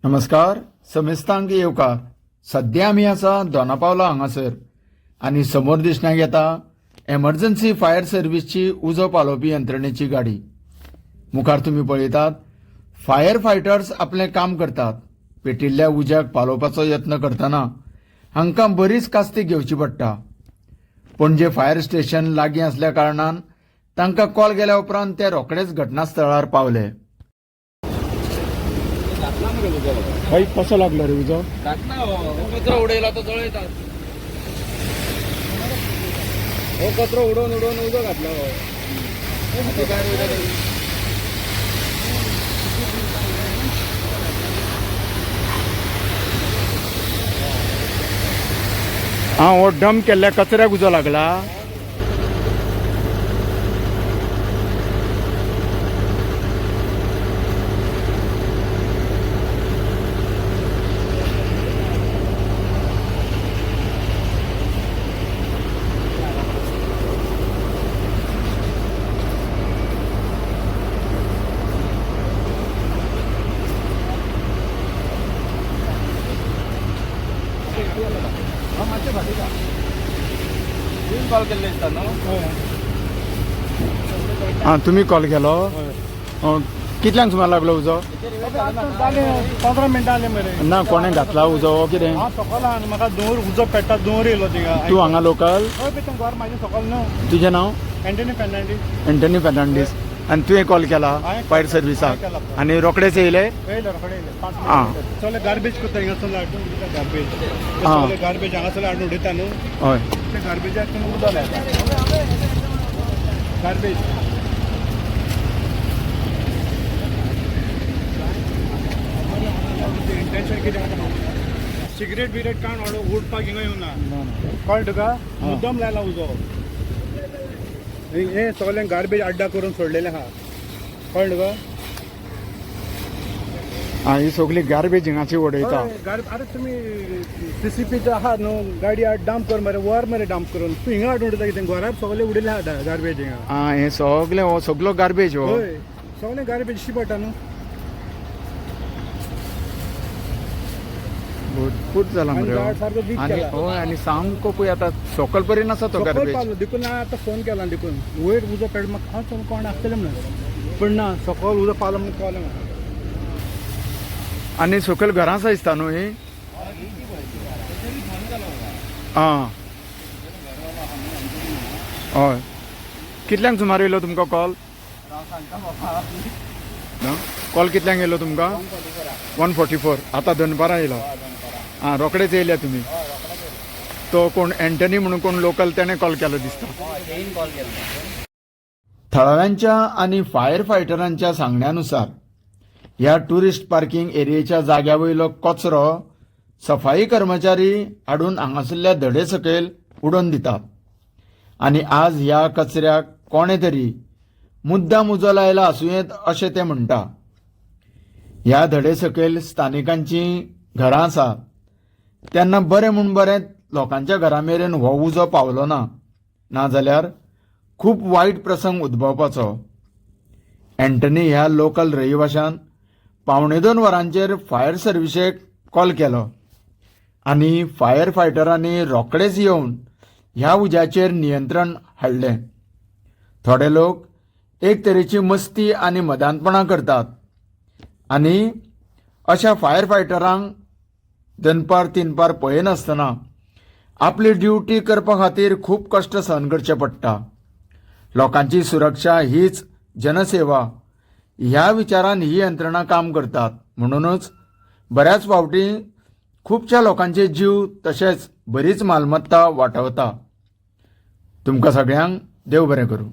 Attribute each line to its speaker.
Speaker 1: नमस्कार. समेस्तांक येवकार. सध्या आमी आसा दोनापावला हांगासर आनी समोर दिसण्याक येता एमर्जन्सी फायर सर्व्हिसची उजो पालोवपी यंत्रणेची गाडी. मुखार तुम्ही पळयतात फायर फायटर्स आपले काम करतात. पेटिल्ल्या उज्याक पालोवपाचो यत्न करतना हांकां बरीच कास्ती घेवची पडटा. पणजे फायर स्टेशन लागीं आसल्या कारणान तांकां कॉल गेल्या उपरांत ते रोखडेच घटनास्थळार पावले. भाई कसो लागलो रे उजो?
Speaker 2: कचरो उडयला तो जळयतात. हो कचरो उडोवन उडोवन उजो घातला.
Speaker 1: हो डम केल्ल्या कचऱ्याक उजो लागला.
Speaker 2: कॉल केल्ले दिसता न्हू.
Speaker 1: तुम्ही कॉल केलो. कितल्यांक सुमार लागलो उजो?
Speaker 3: 15 मिनटां जाली मरे.
Speaker 1: ना कोणे घातला उजो हो कितें?
Speaker 3: सकाळ म्हाका दोर उजो पेट्टा दोर येयलो थिंगा.
Speaker 1: तूं हांगा लोकल?
Speaker 3: हय पण घर म्हाजें सकयल न्हू.
Speaker 1: तुजें नांव?
Speaker 3: एंटनी फेर्नांडीस.
Speaker 1: एंटनी फेर्नांडीस. आनी तुवें कॉल केला फायर सर्व्हिसाक आनी रोखडेच येयले?
Speaker 3: येयलो रोखडे येयले 5 मिनटां. चले गार्बेज करता हिंगासर हाडून उडयता गार्बेज. चले गार्बेज हांगासर हाडून उडयता न्हू.
Speaker 1: हय.
Speaker 3: ते गार्बेजाक उदो लायता. गार्बेज इंटेंशन कितें? सिगरेट बिगरेट काण उडपाक हिंगा येवना. कळ्ळें तुका? मुद्दम लायला उजो. हे सगळें गार्बेज अड्डा करून सोडलेलें आहा. कळ्ळें तुका?
Speaker 1: ही सगळी गार्बेज हिंगाची उडयता.
Speaker 3: अरे तुम्ही सीसीपीचे आहात न्हू. गाडी डंप कर मरे वर मरे डंप करून तूं हिंगा हाडून उडयता कितें? घरात सगळे उडयले आहा गार्बेज हिंगा.
Speaker 1: हे सगळे हो सगळो गार्बेज हो.
Speaker 3: हय सगळें गार्बेज इश्टी पडटा न्हू.
Speaker 1: भरपूर जाला मरे.
Speaker 3: सारको वीक केला.
Speaker 1: हय आनी सामको पळय आतां सकयल पर्यंत आसा तो गार्बेज.
Speaker 3: पावलो देखून हांवें आतां फोन केला देखून वयर उजो पेड म्हाका हांव चल कोण आसतलें म्हणून. पण ना सकयल उजो पावलो म्हणून कळ्ळें म्हाका.
Speaker 1: आनी सकयल घरां आसा दिसता न्हू ही? हय. कितल्यांक सुमार येयलो तुमकां कॉल? कॉल कितल्यांक येयलो तुमकां? 144. आतां दनपारां येयलो. रोखडेच येयल्या तुमी. तो कोण एंटनी म्हणून कोण लोकल तेणें कॉल केलो दिसता. थळाव्यांच्या आनी फायर फायटरांच्या सांगण्यानुसार ह्या टुरिस्ट पार्किंग एरियेच्या जाग्या वयलो कचरो सफाई कर्मचारी हाडून हांगासरल्या धडे सकयल उडोवन दितात. आनी आज ह्या कचऱ्याक कोणे तरी मुद्दाम उजो लायला आसूं येत अशें ते म्हणटा. ह्या धडे सकयल स्थानिकांची घरां आसात तेन्ना बरें म्हूण बरें लोकांच्या घरां मेरेन हो उजो पावलो ना. नाजाल्यार खूब वायट प्रसंग उद्भवपाचो. एंटनी ह्या लोकल रहिवाशान 1.25 वरांचेर फायर सर्व्हिसेक कॉल केलो आनी फायर फायटरांनी रोखडेच येवन ह्या उज्याचेर नियंत्रण हाडलें. थोडे लोक एक तरेची मस्ती आनी मदांतपणां करतात आनी अशा फायर फायटरांक दनपार तिनपार पळयनासतना आपली ड्युटी करपा खातीर खूब कश्ट सहन करचे पडटा. लोकांची सुरक्षा हीच जनसेवा ह्या विचारान ही यंत्रणा काम करतात. म्हणूनच बऱ्याच फावटी खुबश्या लोकांचे जीव तशेंच बरीच मालमत्ता वाटावता. तुमकां सगळ्यांक देव बरें करूं.